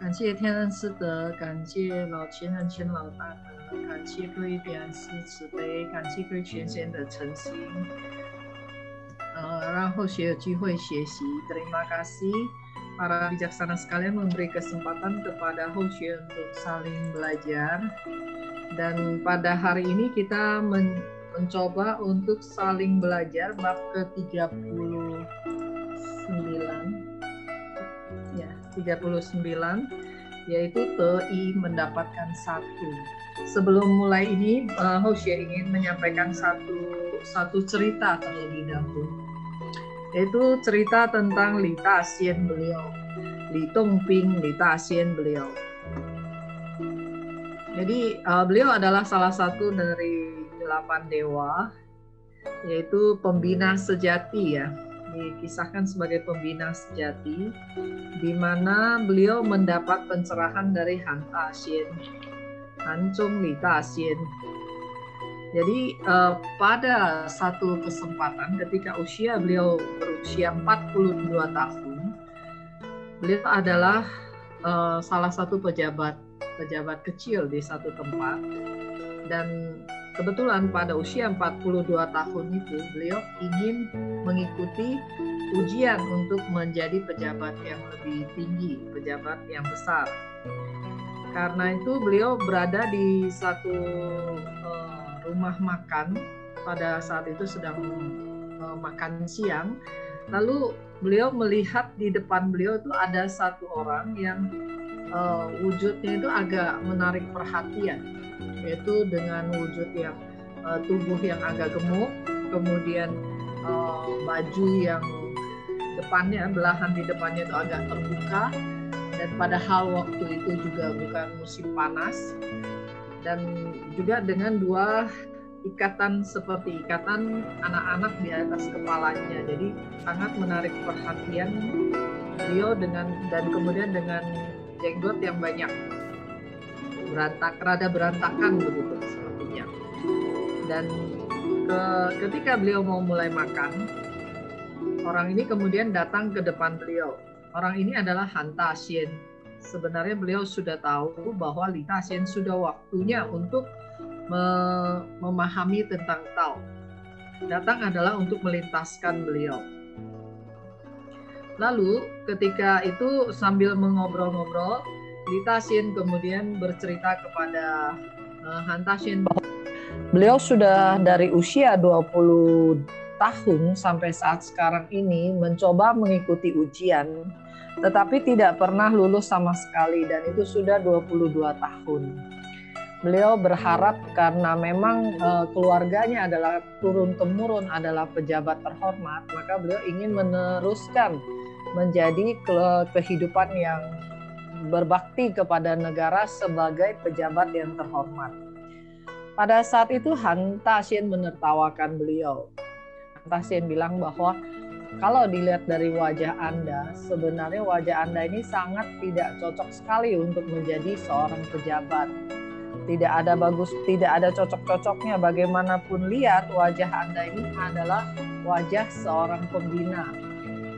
感谢天恩师德，感谢老前人钱老大德，感谢各位点师慈悲，感谢各位全贤的诚心，让后学有机会学习。Terima kasih para bijaksana sekalian memberi kesempatan kepada host untuk saling belajar. Dan pada hari ini kita mencoba untuk saling belajar bab ke-39. Ya, 39, yaitu TI mendapatkan satu. Sebelum mulai ini, Hoshia ingin menyampaikan satu cerita terlebih dahulu, yaitu cerita tentang Li Daxian beliau, Li Dongping, Li Daxian beliau. Jadi beliau adalah salah satu dari 8 dewa, yaitu pembina sejati ya. Dikisahkan sebagai pembina sejati, di mana beliau mendapat pencerahan dari Han Daxian, Han Zhong Li Daxian. Jadi pada satu kesempatan ketika beliau berusia 42 tahun, beliau adalah salah satu pejabat kecil di satu tempat, dan kebetulan pada usia 42 tahun itu beliau ingin mengikuti ujian untuk menjadi pejabat yang lebih tinggi, pejabat yang besar. Karena itu beliau berada di satu rumah makan, pada saat itu sedang makan siang. Lalu beliau melihat di depan beliau itu ada satu orang yang wujudnya itu agak menarik perhatian, yaitu dengan wujud yang tubuh yang agak gemuk, kemudian baju yang depannya, belahan di depannya itu agak terbuka, dan padahal waktu itu juga bukan musim panas, dan juga dengan dua ikatan seperti ikatan anak-anak di atas kepalanya. Jadi sangat menarik perhatian beliau dan kemudian dengan jenggot yang banyak, rada berantakan begitu sepertinya. Dan ketika beliau mau mulai makan, orang ini kemudian datang ke depan beliau. Orang ini adalah Han Daxian. Sebenarnya beliau sudah tahu bahwa Li Daxian sudah waktunya untuk memahami tentang Tao. Datang adalah untuk melintaskan beliau. Lalu ketika itu sambil mengobrol-ngobrol, Li Daxian kemudian bercerita kepada Han Daxian bahwa beliau sudah dari usia 20 tahun sampai saat sekarang ini mencoba mengikuti ujian, tetapi tidak pernah lulus sama sekali, dan itu sudah 22 tahun. Beliau berharap karena memang keluarganya adalah turun-temurun adalah pejabat terhormat, maka beliau ingin meneruskan menjadi kehidupan yang berbakti kepada negara sebagai pejabat yang terhormat. Pada saat itu Han Daxian menertawakan beliau. Han Daxian bilang bahwa kalau dilihat dari wajah Anda, sebenarnya wajah Anda ini sangat tidak cocok sekali untuk menjadi seorang pejabat. Tidak ada cocok-cocoknya. Bagaimanapun lihat, wajah Anda ini adalah wajah seorang pembina.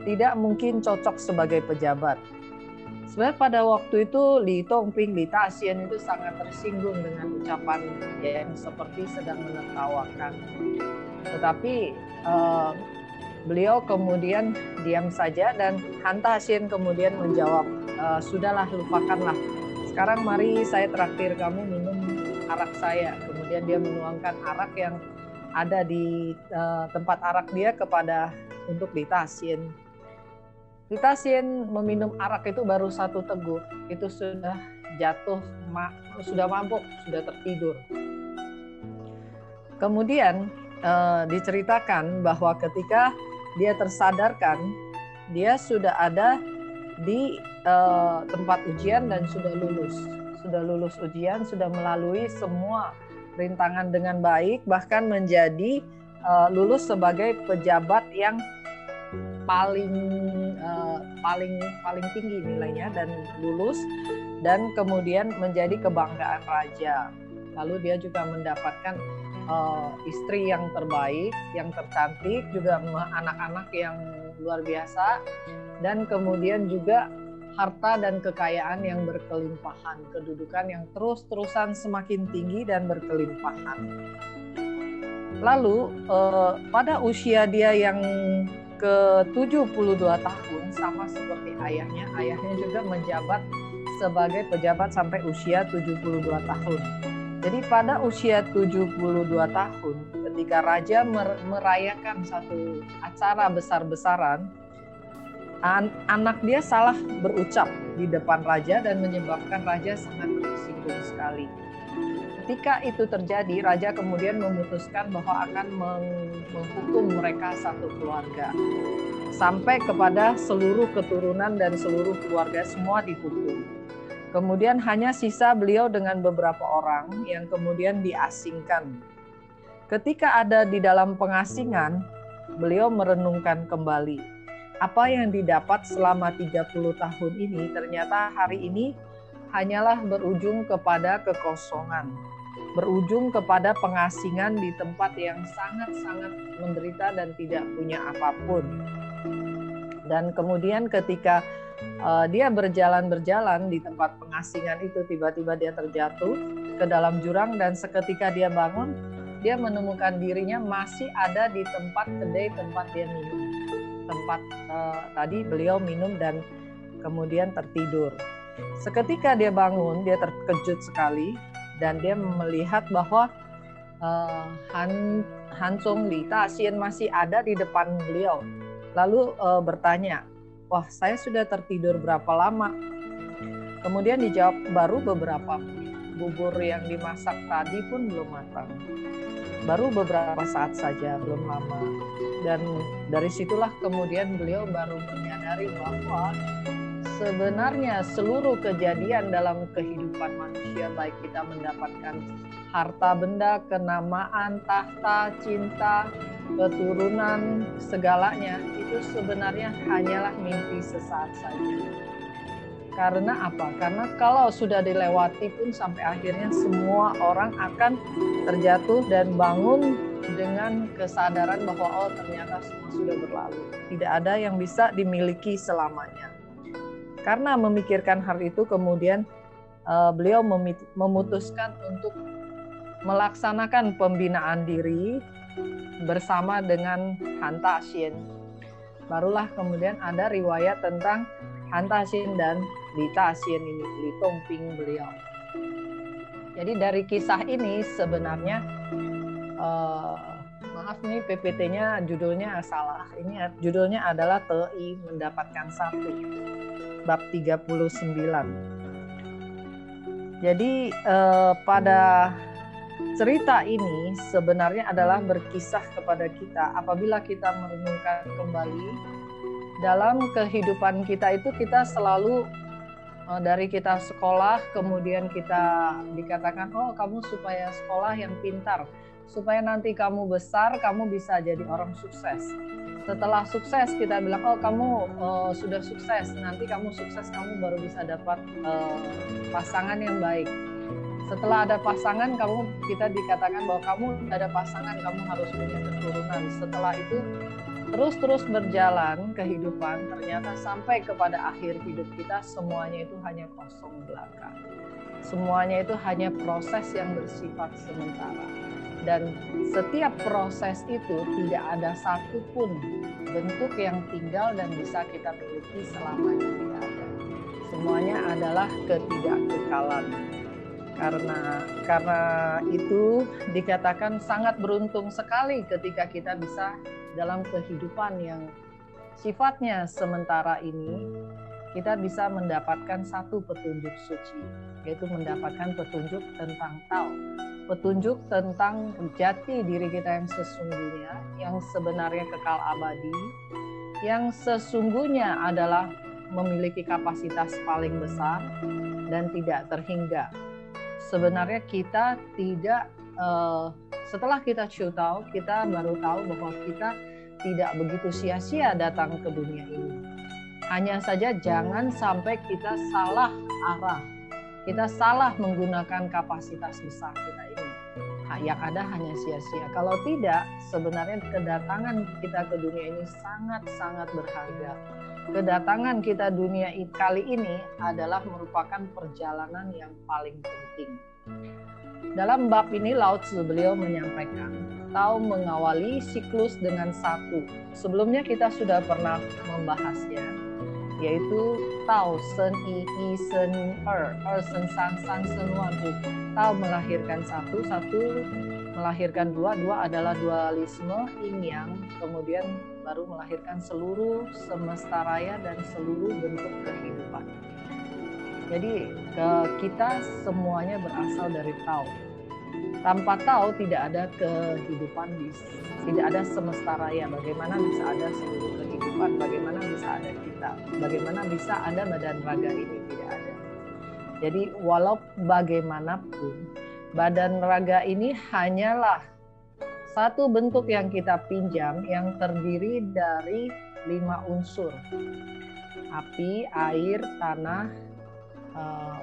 Tidak mungkin cocok sebagai pejabat. Sebenarnya pada waktu itu Li Dongping, Li Daxian itu sangat tersinggung dengan ucapan yang seperti sedang menertawakan. Tetapi beliau kemudian diam saja, dan Han Daxian kemudian menjawab, sudahlah, lupakanlah. Sekarang mari saya traktir kamu minum arak saya. Kemudian dia menuangkan arak yang ada di tempat arak dia untuk Li Daxian. Li Daxian meminum arak itu baru satu teguk, itu sudah jatuh, sudah mabuk, sudah tertidur. Kemudian diceritakan bahwa ketika dia tersadarkan, dia sudah ada di tempat ujian dan sudah lulus ujian, sudah melalui semua rintangan dengan baik, bahkan menjadi lulus sebagai pejabat yang paling paling tinggi nilainya dan lulus, dan kemudian menjadi kebanggaan raja. Lalu dia juga mendapatkan istri yang terbaik, yang tercantik, juga anak-anak yang luar biasa, dan kemudian juga harta dan kekayaan yang berkelimpahan, kedudukan yang terus-terusan semakin tinggi dan berkelimpahan. Lalu pada usia dia yang ke-72 tahun, sama seperti ayahnya juga menjabat sebagai pejabat sampai usia 72 tahun. Jadi pada usia 72 tahun, ketika raja merayakan satu acara besar-besaran, anak dia salah berucap di depan raja dan menyebabkan raja sangat tersinggung sekali. Ketika itu terjadi, raja kemudian memutuskan bahwa akan menghukum mereka satu keluarga. Sampai kepada seluruh keturunan dan seluruh keluarga semua dihukum. Kemudian hanya sisa beliau dengan beberapa orang yang kemudian diasingkan. Ketika ada di dalam pengasingan, beliau merenungkan kembali. Apa yang didapat selama 30 tahun ini ternyata hari ini hanyalah berujung kepada kekosongan. Berujung kepada pengasingan di tempat yang sangat-sangat menderita dan tidak punya apapun. Dan kemudian ketika dia berjalan-berjalan di tempat pengasingan itu, tiba-tiba dia terjatuh ke dalam jurang, dan seketika dia bangun, dia menemukan dirinya masih ada di tempat kedai tempat dia minum. Tempat tadi beliau minum dan kemudian tertidur. Seketika dia bangun, dia terkejut sekali dan dia melihat bahwa Han Song Li Ta-sien masih ada di depan beliau. Lalu bertanya, wah, saya sudah tertidur berapa lama? Kemudian dijawab, baru beberapa menit. Bubur yang dimasak tadi pun belum matang. Baru beberapa saat saja, belum lama. Dan dari situlah kemudian beliau baru menyadari bahwa sebenarnya seluruh kejadian dalam kehidupan manusia, baik kita mendapatkan harta benda, kenamaan, tahta, cinta, keturunan, segalanya, itu sebenarnya hanyalah mimpi sesaat saja. Karena apa? Karena kalau sudah dilewati pun sampai akhirnya semua orang akan terjatuh dan bangun dengan kesadaran bahwa oh, ternyata semua sudah berlalu. Tidak ada yang bisa dimiliki selamanya. Karena memikirkan hal itu, kemudian beliau memutuskan untuk melaksanakan pembinaan diri bersama dengan Han Ta-sien. Barulah kemudian ada riwayat tentang Han Ta-sien dan Li Ta-sien ini, Li Tongping beliau. Jadi dari kisah ini sebenarnya maaf nih PPT-nya judulnya salah. Ini judulnya adalah TI mendapatkan 1 bab 39. Jadi pada cerita ini sebenarnya adalah berkisah kepada kita apabila kita merenungkan kembali dalam kehidupan kita itu, kita selalu dari kita sekolah, kemudian kita dikatakan, oh kamu supaya sekolah yang pintar, supaya nanti kamu besar, kamu bisa jadi orang sukses. Setelah sukses kita bilang, oh kamu sudah sukses, nanti kamu sukses, kamu baru bisa dapat pasangan yang baik. Setelah ada pasangan, kita dikatakan bahwa kamu ada pasangan, kamu harus punya keturunan. Setelah itu terus berjalan kehidupan, ternyata sampai kepada akhir hidup kita semuanya itu hanya kosong belaka. Semuanya itu hanya proses yang bersifat sementara. Dan setiap proses itu tidak ada satupun bentuk yang tinggal dan bisa kita miliki selamanya, tidak ada. Semuanya adalah ketidakkekalan. Karena itu dikatakan sangat beruntung sekali ketika kita bisa dalam kehidupan yang sifatnya sementara ini, kita bisa mendapatkan satu petunjuk suci, yaitu mendapatkan petunjuk tentang Tao, petunjuk tentang jati diri kita yang sesungguhnya, yang sebenarnya kekal abadi, yang sesungguhnya adalah memiliki kapasitas paling besar dan tidak terhingga. Sebenarnya kita tidak, setelah kita Shu Tao, kita baru tahu bahwa kita tidak begitu sia-sia datang ke dunia ini. Hanya saja jangan sampai kita salah arah, kita salah menggunakan kapasitas besar kita ini. Yang ada hanya sia-sia. Kalau tidak, sebenarnya kedatangan kita ke dunia ini sangat-sangat berharga. Kedatangan kita dunia kali ini adalah merupakan perjalanan yang paling penting. Dalam bab ini Lao Tzu beliau menyampaikan, Tao mengawali siklus dengan satu. Sebelumnya kita sudah pernah membahasnya, yaitu Tao Sen I I Sen Er, Sen San San Sen Wan Tu. Tao melahirkan satu, satu melahirkan dua, dua adalah dualisme yin yang, kemudian baru melahirkan seluruh semesta raya dan seluruh bentuk kehidupan. Jadi kita semuanya berasal dari Tao. Tanpa Tao tidak ada kehidupan, tidak ada semesta raya. Bagaimana bisa ada seluruh kehidupan? Bagaimana bisa ada kita? Bagaimana bisa ada badan raga ini? Tidak ada. Jadi walau bagaimanapun, badan raga ini hanyalah satu bentuk yang kita pinjam yang terdiri dari 5 unsur. Api, air, tanah,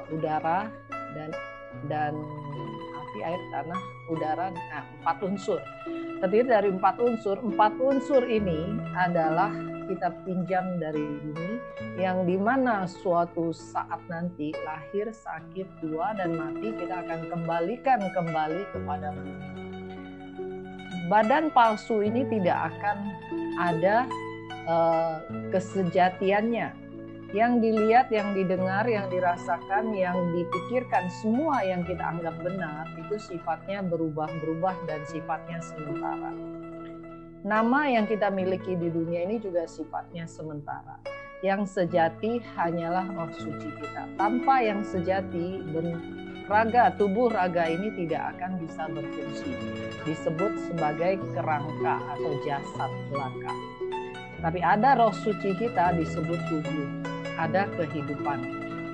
udara, dan api, air, tanah, udara, 4 unsur. Terdiri dari 4 unsur. 4 unsur ini adalah kita pinjam dari bumi, yang dimana suatu saat nanti lahir, sakit, tua, dan mati, kita akan kembalikan kembali kepada bumi. Badan palsu ini tidak akan ada kesejatiannya. Yang dilihat, yang didengar, yang dirasakan, yang dipikirkan, semua yang kita anggap benar, itu sifatnya berubah-berubah dan sifatnya sementara. Nama yang kita miliki di dunia ini juga sifatnya sementara. Yang sejati hanyalah roh suci kita. Tanpa yang sejati, raga, tubuh raga ini tidak akan bisa berfungsi. Disebut sebagai kerangka atau jasad belaka. Tapi ada roh suci kita disebut tubuh. Ada kehidupan.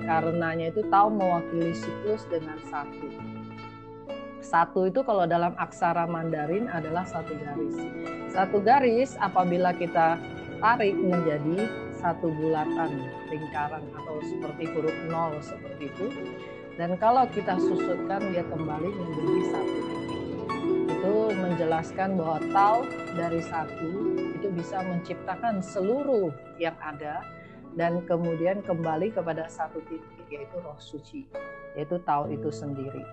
Karenanya itu Tao mewakili siklus dengan satu. Satu itu kalau dalam aksara Mandarin adalah satu garis. Satu garis apabila kita tarik menjadi satu bulatan, lingkaran atau seperti huruf nol seperti itu. Dan kalau kita susutkan dia kembali menjadi satu. Itu menjelaskan bahwa Tao dari satu itu bisa menciptakan seluruh yang ada dan kemudian kembali kepada satu titik, yaitu roh suci, yaitu Tao itu sendiri.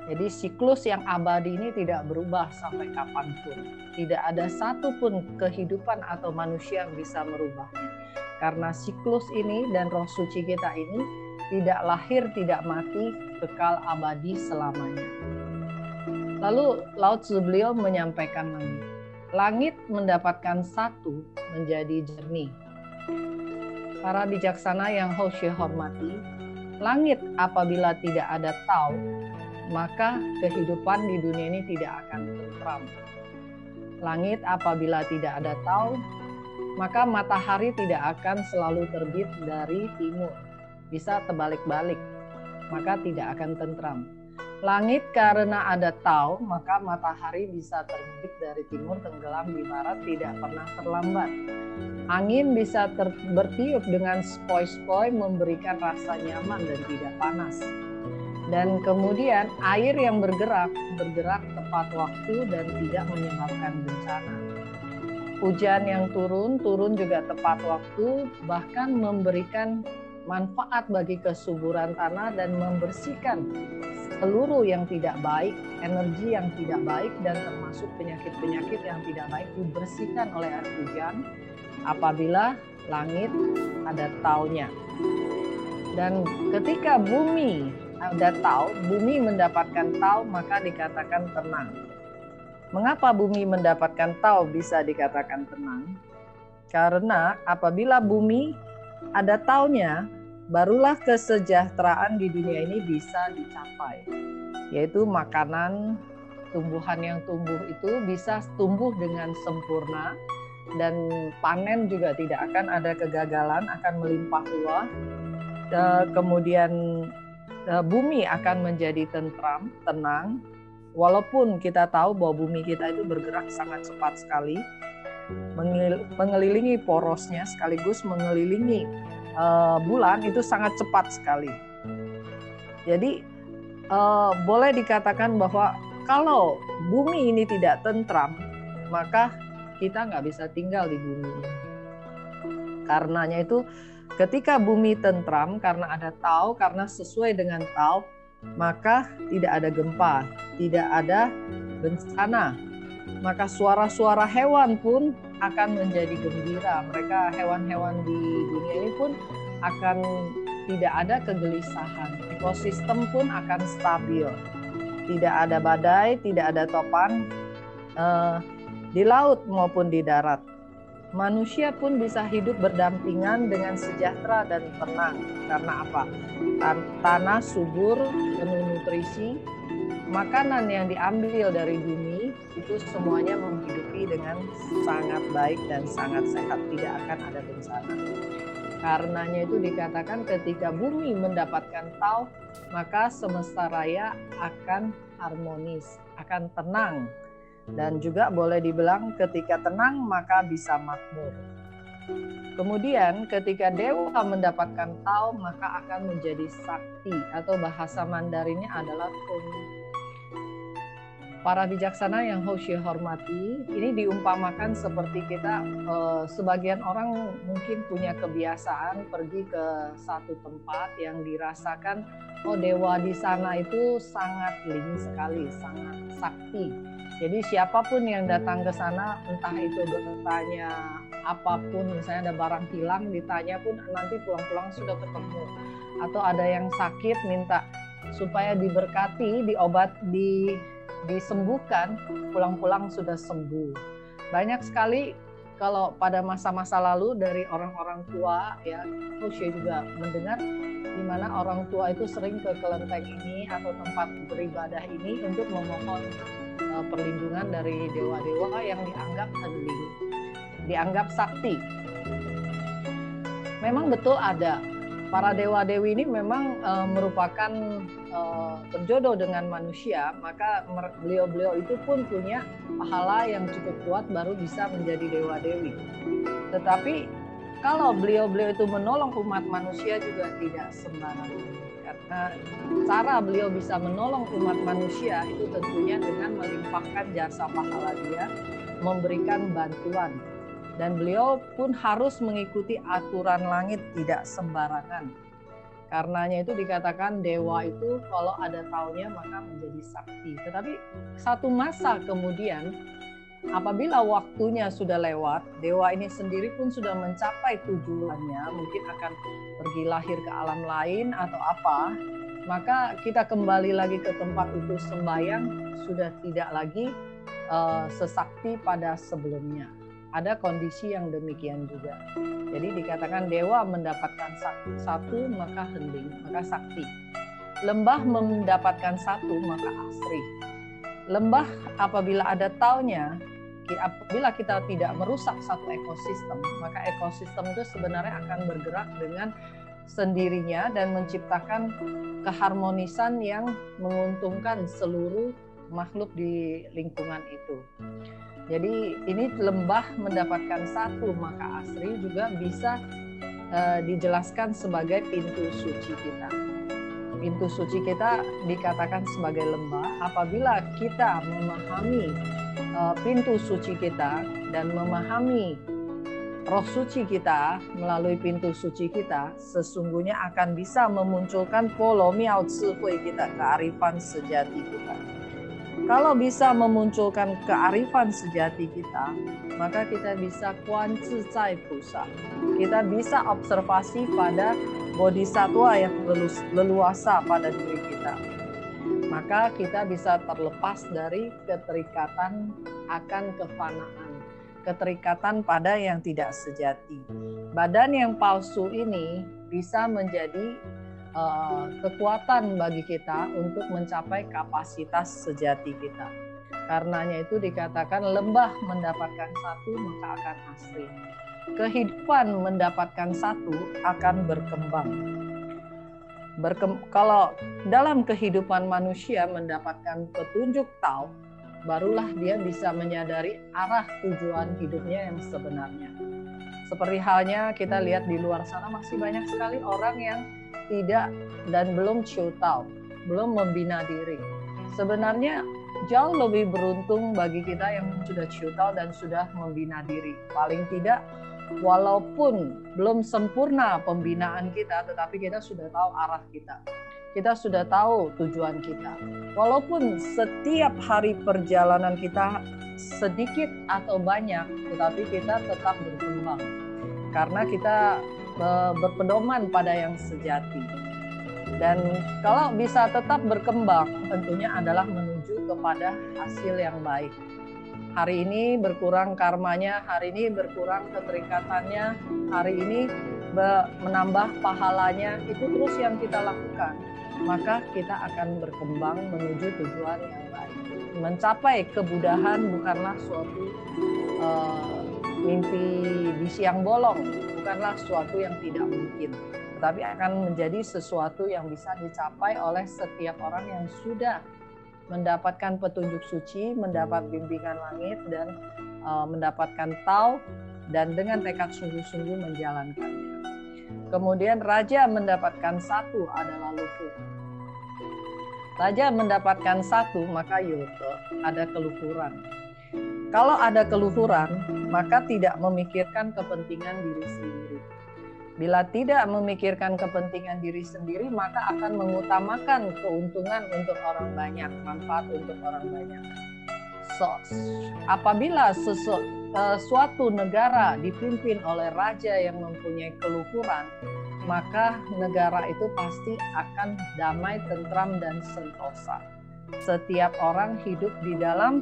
Jadi siklus yang abadi ini tidak berubah sampai kapanpun. Tidak ada satupun kehidupan atau manusia yang bisa merubahnya. Karena siklus ini dan roh suci kita ini tidak lahir, tidak mati, kekal abadi selamanya. Lalu Lao Tzu beliau menyampaikan lagi, langit mendapatkan satu menjadi jernih. Para bijaksana yang Hoshi hormati, langit apabila tidak ada Tao, maka kehidupan di dunia ini tidak akan tentram. Langit apabila tidak ada Tao, maka matahari tidak akan selalu terbit dari timur. Bisa terbalik-balik, maka tidak akan tentram. Langit karena ada Tao, maka matahari bisa terbit dari timur, tenggelam di barat, tidak pernah terlambat. Angin bisa bertiup dengan spoi-spoi, memberikan rasa nyaman dan tidak panas. Dan kemudian air yang bergerak tepat waktu dan tidak menyebabkan bencana. Hujan yang turun juga tepat waktu, bahkan memberikan manfaat bagi kesuburan tanah dan membersihkan seluruh yang tidak baik, energi yang tidak baik, dan termasuk penyakit-penyakit yang tidak baik dibersihkan oleh air hujan apabila langit ada Tao-nya. Dan ketika bumi ada Tao, bumi mendapatkan Tao, maka dikatakan tenang. Mengapa bumi mendapatkan Tao bisa dikatakan tenang? Karena apabila bumi ada Tao-nya, barulah kesejahteraan di dunia ini bisa dicapai. Yaitu makanan, tumbuhan yang tumbuh itu bisa tumbuh dengan sempurna, dan panen juga tidak akan ada kegagalan, akan melimpah ruah. Kemudian bumi akan menjadi tentram, tenang. Walaupun kita tahu bahwa bumi kita itu bergerak sangat cepat sekali, mengelilingi porosnya sekaligus mengelilingi bulan itu sangat cepat sekali. Jadi boleh dikatakan bahwa kalau bumi ini tidak tentram, maka kita nggak bisa tinggal di bumi ini. Karenanya itu ketika bumi tentram karena ada Tao, karena sesuai dengan Tao, maka tidak ada gempa, tidak ada bencana. Maka suara-suara hewan pun akan menjadi gembira. Mereka hewan-hewan di dunia ini pun akan tidak ada kegelisahan. Ekosistem pun akan stabil. Tidak ada badai, tidak ada topan di laut maupun di darat. Manusia pun bisa hidup berdampingan dengan sejahtera dan tenang. Karena apa? Tanah subur, penuh nutrisi, makanan yang diambil dari bumi itu semuanya menghidupi dengan sangat baik dan sangat sehat, tidak akan ada bencana. Karenanya itu dikatakan ketika bumi mendapatkan Tao, maka semesta raya akan harmonis, akan tenang. Dan juga boleh dibilang ketika tenang maka bisa makmur. Kemudian ketika dewa mendapatkan Tao maka akan menjadi sakti, atau bahasa Mandarinnya adalah Tung. Para bijaksana yang Hoshi hormati, ini diumpamakan seperti kita, sebagian orang mungkin punya kebiasaan pergi ke satu tempat yang dirasakan, oh dewa di sana itu sangat ling sekali, sangat sakti. Jadi siapapun yang datang ke sana, entah itu bertanya apapun, misalnya ada barang hilang, ditanya pun nanti pulang-pulang sudah ketemu. Atau ada yang sakit, minta supaya diberkati, disembuhkan, pulang-pulang sudah sembuh. Banyak sekali kalau pada masa-masa lalu dari orang-orang tua, ya, Hoshi juga mendengar di mana orang tua itu sering ke kelenteng ini atau tempat beribadah ini untuk memohon perlindungan dari dewa-dewa yang dianggap hening, dianggap sakti. Memang betul ada. Para dewa-dewi ini memang merupakan berjodoh dengan manusia, maka beliau-beliau itu pun punya pahala yang cukup kuat baru bisa menjadi dewa-dewi. Tetapi kalau beliau-beliau itu menolong umat manusia juga tidak sembarangan. Karena cara beliau bisa menolong umat manusia itu tentunya dengan melimpahkan jasa pahala dia, memberikan bantuan. Dan beliau pun harus mengikuti aturan langit, tidak sembarangan. Karenanya itu dikatakan dewa itu kalau ada taunya maka menjadi sakti. Tetapi satu masa kemudian, apabila waktunya sudah lewat, dewa ini sendiri pun sudah mencapai tujuannya, mungkin akan pergi lahir ke alam lain atau apa, maka kita kembali lagi ke tempat itu sembahyang, sudah tidak lagi sesakti pada sebelumnya. Ada kondisi yang demikian juga. Jadi dikatakan dewa mendapatkan satu maka hening, maka sakti. Lembah mendapatkan satu maka asri. Lembah apabila ada taunya, apabila kita tidak merusak satu ekosistem, maka ekosistem itu sebenarnya akan bergerak dengan sendirinya dan menciptakan keharmonisan yang menguntungkan seluruh makhluk di lingkungan itu. Jadi ini lembah mendapatkan satu maka asri juga bisa dijelaskan sebagai pintu suci kita. Pintu suci kita dikatakan sebagai lembah apabila kita memahami pintu suci kita dan memahami roh suci kita melalui pintu suci kita, sesungguhnya akan bisa memunculkan polo miao智慧kita, kearifan sejati kita. Kalau bisa memunculkan kearifan sejati kita, maka kita bisa kuan zizai pusa. Kita bisa observasi pada bodhisatwa yang leluasa pada diri kita. Maka kita bisa terlepas dari keterikatan akan kefanaan, keterikatan pada yang tidak sejati. Badan yang palsu ini bisa menjadi kekuatan bagi kita untuk mencapai kapasitas sejati kita. Karenanya itu dikatakan lembah mendapatkan satu maka akan asri. Kehidupan mendapatkan satu akan berkembang. Kalau dalam kehidupan manusia mendapatkan petunjuk Tao, barulah dia bisa menyadari arah tujuan hidupnya yang sebenarnya. Seperti halnya kita lihat di luar sana masih banyak sekali orang yang tidak dan belum ciutau, belum membina diri. Sebenarnya jauh lebih beruntung bagi kita yang sudah ciutau dan sudah membina diri. Paling tidak, walaupun belum sempurna pembinaan kita, tetapi kita sudah tahu arah kita. Kita sudah tahu tujuan kita. Walaupun setiap hari perjalanan kita sedikit atau banyak, tetapi kita tetap berkembang. Karena kita berpedoman pada yang sejati. Dan kalau bisa tetap berkembang, tentunya adalah menuju kepada hasil yang baik. Hari ini berkurang karmanya, hari ini berkurang keterikatannya, hari ini menambah pahalanya, itu terus yang kita lakukan. Maka kita akan berkembang menuju tujuan yang baik. Mencapai kebudahan bukanlah suatu mimpi di siang bolong, bukanlah suatu yang tidak mungkin, tetapi akan menjadi sesuatu yang bisa dicapai oleh setiap orang yang sudah mendapatkan petunjuk suci, mendapat bimbingan langit, dan mendapatkan tau, dan dengan tekad sungguh-sungguh menjalankannya. Kemudian raja mendapatkan satu adalah luhur. Raja mendapatkan satu, maka yuto, ada keluhuran. Kalau ada keluhuran, maka tidak memikirkan kepentingan diri sendiri. Bila tidak memikirkan kepentingan diri sendiri, maka akan mengutamakan keuntungan untuk orang banyak, manfaat untuk orang banyak. Apabila suatu negara dipimpin oleh raja yang mempunyai keluhuran, maka negara itu pasti akan damai, tentram, dan sentosa. Setiap orang hidup di dalam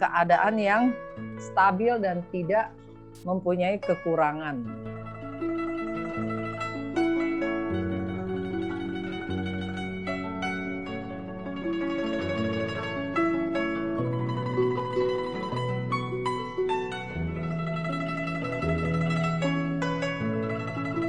keadaan yang stabil dan tidak mempunyai kekurangan.